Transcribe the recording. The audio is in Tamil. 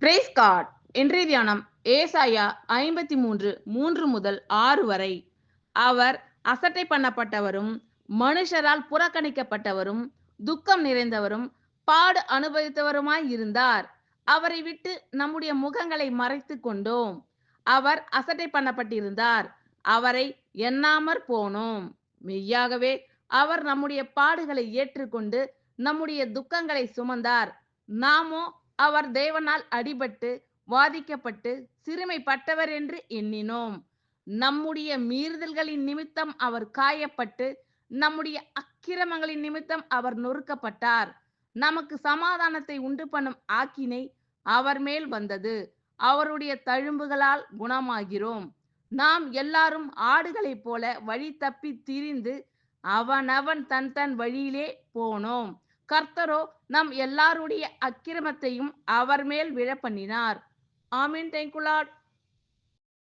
Price God. இன்றைய தியானம் ஏசாயா 53 முதல் 6 வரை. அவர் அசட்டை பண்ணப்பட்டவரும் மனுஷரால் புறக்கணிக்கப்பட்டவரும் துக்கம் நிறைந்தவரும் பாடு அனுபவித்தவருமாய் இருந்தார். அவரை விட்டு நம்முடைய முகங்களை மறைத்து கொண்டோம். அவர் அசட்டை பண்ணப்பட்டிருந்தார், அவரை எண்ணாமற் போனோம். மெய்யாகவே அவர் நம்முடைய பாடுகளை ஏற்றுக்கொண்டு நம்முடைய துக்கங்களை சுமந்தார். நாமோ அவர் தேவனால் அடிபட்டு வாதிக்கப்பட்டு சிறுமைப்பட்டவர் என்று எண்ணினோம். நம்முடைய மீறுதல்களின் நிமித்தம் அவர் காயப்பட்டு நம்முடைய அக்கிரமங்களின் நிமித்தம் அவர் நொறுக்கப்பட்டார். நமக்கு சமாதானத்தை உண்டு பண்ணும் ஆக்கினை அவர் மேல் வந்தது. அவருடைய தழும்புகளால் குணமாகிறோம். நாம் எல்லாரும் ஆடுகளைப் போல வழி தப்பி திரிந்து அவனவன் தன் தன் வழியிலே போனோம். கர்த்தரோ நம் எல்லாருடைய அக்கிரமத்தையும் அவர் மேல் விழ பண்ணினார். ஆமீன். Thank you Lord.